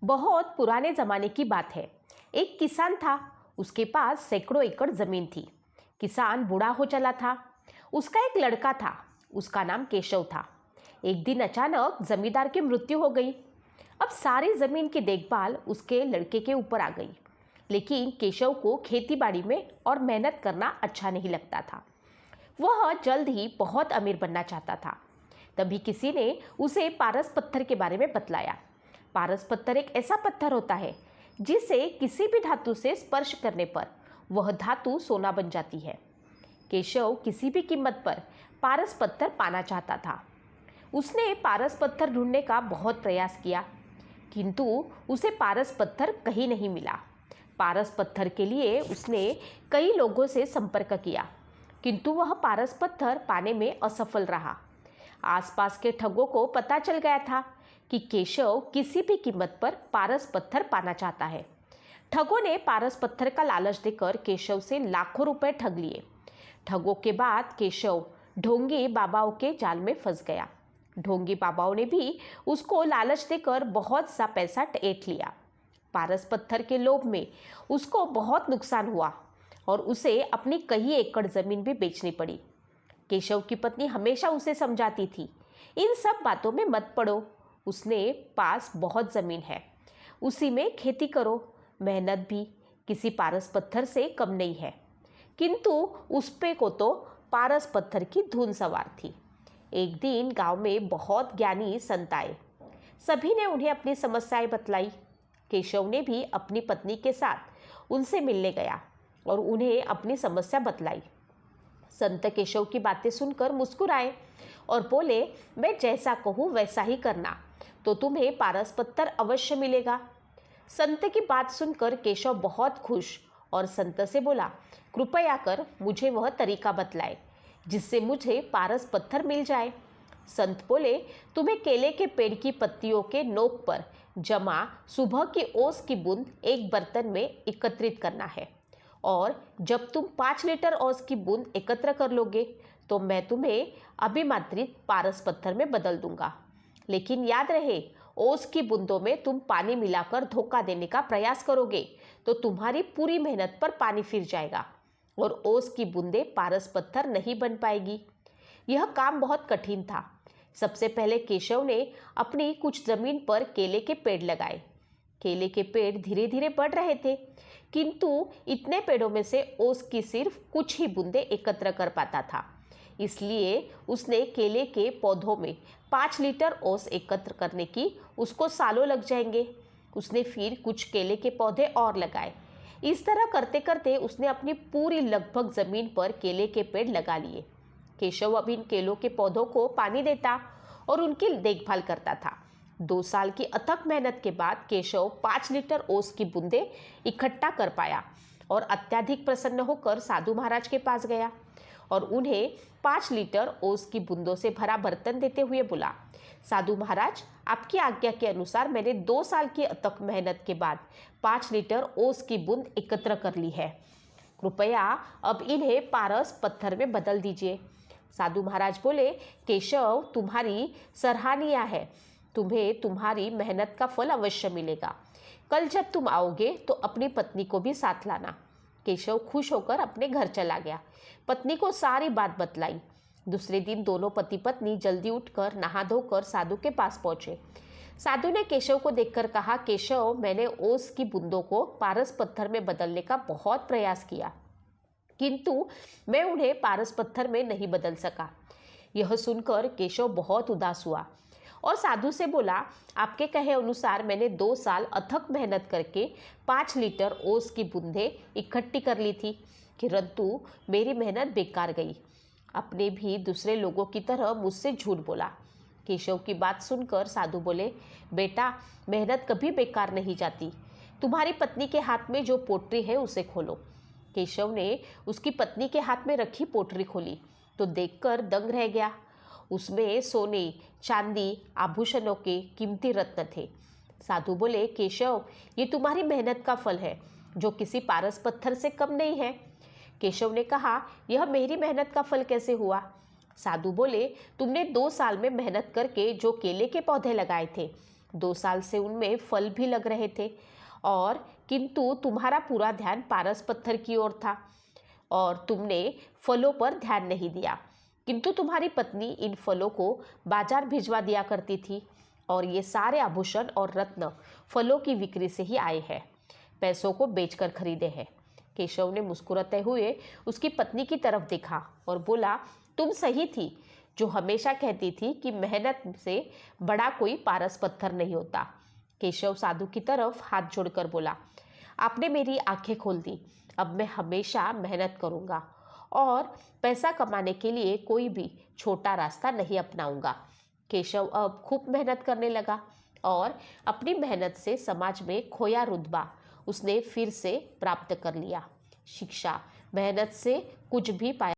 बहुत पुराने ज़माने की बात है। एक किसान था। उसके पास सैकड़ों एकड़ ज़मीन थी। किसान बूढ़ा हो चला था। उसका एक लड़का था। उसका नाम केशव था। एक दिन अचानक जमींदार की मृत्यु हो गई। अब सारी ज़मीन की देखभाल उसके लड़के के ऊपर आ गई। लेकिन केशव को खेतीबाड़ी में और मेहनत करना अच्छा नहीं लगता था। वह जल्द ही बहुत अमीर बनना चाहता था। तभी किसी ने उसे पारस पत्थर के बारे में बतलाया। पारस पत्थर एक ऐसा पत्थर होता है जिसे किसी भी धातु से स्पर्श करने पर वह धातु सोना बन जाती है। केशव किसी भी कीमत पर पारस पत्थर पाना चाहता था। उसने पारस पत्थर ढूंढने का बहुत प्रयास किया, किंतु उसे पारस पत्थर कहीं नहीं मिला। पारस पत्थर के लिए उसने कई लोगों से संपर्क किया, किंतु वह पारस पत्थर पाने में असफल रहा। आसपास के ठगों को पता चल गया था कि केशव किसी भी कीमत पर पारस पत्थर पाना चाहता है। ठगों ने पारस पत्थर का लालच देकर केशव से लाखों रुपए ठग लिए। ठगों के बाद केशव ढोंगी बाबाओं के जाल में फंस गया। ढोंगी बाबाओं ने भी उसको लालच देकर बहुत सा पैसा ऐंठ लिया। पारस पत्थर के लोभ में उसको बहुत नुकसान हुआ और उसे अपनी कई एकड़ जमीन भी बेचनी पड़ी। केशव की पत्नी हमेशा उसे समझाती थी, इन सब बातों में मत पड़ो। उसने पास बहुत ज़मीन है, उसी में खेती करो। मेहनत भी किसी पारस पत्थर से कम नहीं है। किंतु उस पे को तो पारस पत्थर की धुन सवार थी। एक दिन गांव में बहुत ज्ञानी संत आए। सभी ने उन्हें अपनी समस्याएं बतलाई। केशव ने भी अपनी पत्नी के साथ उनसे मिलने गया और उन्हें अपनी समस्या बतलाई। संत केशव की बातें सुनकर मुस्कुराए और बोले, मैं जैसा कहूँ वैसा ही करना, तो तुम्हें पारस पत्थर अवश्य मिलेगा। संत की बात सुनकर केशव बहुत खुश और संत से बोला, कृपया कर मुझे वह तरीका बतलाए जिससे मुझे पारस पत्थर मिल जाए। संत बोले, तुम्हें केले के पेड़ की पत्तियों के नोक पर जमा सुबह की ओस की बूंद एक बर्तन में एकत्रित करना है, और जब तुम 5 लीटर ओस की बूंद एकत्र कर लोगे तो मैं तुम्हें अभिमात्रित पारस पत्थर में बदल दूंगा। लेकिन याद रहे, ओस की बूंदों में तुम पानी मिलाकर धोखा देने का प्रयास करोगे तो तुम्हारी पूरी मेहनत पर पानी फिर जाएगा और ओस की बूंदें पारस पत्थर नहीं बन पाएगी। यह काम बहुत कठिन था। सबसे पहले केशव ने अपनी कुछ जमीन पर केले के पेड़ लगाए। केले के पेड़ धीरे धीरे बढ़ रहे थे, किंतु इतने पेड़ों में से ओस की सिर्फ कुछ ही बूंदें एकत्र कर पाता था। इसलिए उसने केले के पौधों में 5 लीटर ओस एकत्र करने की उसको सालों लग जाएंगे। उसने फिर कुछ केले के पौधे और लगाए। इस तरह करते करते उसने अपनी पूरी लगभग जमीन पर केले के पेड़ लगा लिए। केशव अब इन केलों के पौधों को पानी देता और उनकी देखभाल करता था। 2 साल की अथक मेहनत के बाद केशव 5 लीटर ओस की बूंदें इकट्ठा कर पाया और अत्यधिक प्रसन्न होकर साधु महाराज के पास गया और उन्हें 5 लीटर ओस की बूंदों से भरा बर्तन देते हुए बोला, साधु महाराज, आपकी आज्ञा के अनुसार मैंने 2 साल की अथक मेहनत के बाद 5 लीटर ओस की बूंद एकत्र कर ली है। कृपया अब इन्हें पारस पत्थर में बदल दीजिए। साधु महाराज बोले, केशव, तुम्हारी सराहनीय है। तुम्हें तुम्हारी मेहनत का फल अवश्य मिलेगा। कल जब तुम आओगे तो अपनी पत्नी को भी साथ लाना। केशव खुश होकर अपने घर चला गया। पत्नी को सारी बात बतलाई। दूसरे दिन दोनों पति पत्नी जल्दी उठकर नहा धोकर साधु के पास पहुंचे। साधु ने केशव को देखकर कहा, केशव, मैंने ओस की बूंदों को पारस पत्थर में बदलने का बहुत प्रयास किया, किंतु मैं उन्हें पारस पत्थर में नहीं बदल सका। यह सुनकर केशव बहुत उदास हुआ और साधु से बोला, आपके कहे अनुसार मैंने 2 साल अथक मेहनत करके 5 लीटर ओस की बूंदें इकट्ठी कर ली थी, किंतु मेरी मेहनत बेकार गई। अपने भी दूसरे लोगों की तरह मुझसे झूठ बोला। केशव की बात सुनकर साधु बोले, बेटा, मेहनत कभी बेकार नहीं जाती। तुम्हारी पत्नी के हाथ में जो पोटली है उसे खोलो। केशव ने उसकी पत्नी के हाथ में रखी पोटली खोली तो देखकर दंग रह गया। उसमें सोने, चांदी, आभूषणों के कीमती रत्न थे। साधु बोले, केशव, ये तुम्हारी मेहनत का फल है जो किसी पारस पत्थर से कम नहीं है। केशव ने कहा, यह मेरी मेहनत का फल कैसे हुआ? साधु बोले, तुमने 2 साल में मेहनत करके जो केले के पौधे लगाए थे 2 साल से उनमें फल भी लग रहे थे, और किंतु तुम्हारा पूरा ध्यान पारस पत्थर की ओर था और तुमने फलों पर ध्यान नहीं दिया। किंतु तुम्हारी पत्नी इन फलों को बाजार भिजवा दिया करती थी, और ये सारे आभूषण और रत्न फलों की बिक्री से ही आए हैं, पैसों को बेचकर खरीदे हैं। केशव ने मुस्कुराते हुए उसकी पत्नी की तरफ देखा और बोला, तुम सही थी जो हमेशा कहती थी कि मेहनत से बड़ा कोई पारस पत्थर नहीं होता। केशव साधु की तरफ हाथ जोड़कर बोला, आपने मेरी आंखें खोल दी। अब मैं हमेशा मेहनत करूंगा और पैसा कमाने के लिए कोई भी छोटा रास्ता नहीं अपनाऊंगा। केशव अब खूब मेहनत करने लगा और अपनी मेहनत से समाज में खोया रुतबा उसने फिर से प्राप्त कर लिया। शिक्षा, मेहनत से कुछ भी पाया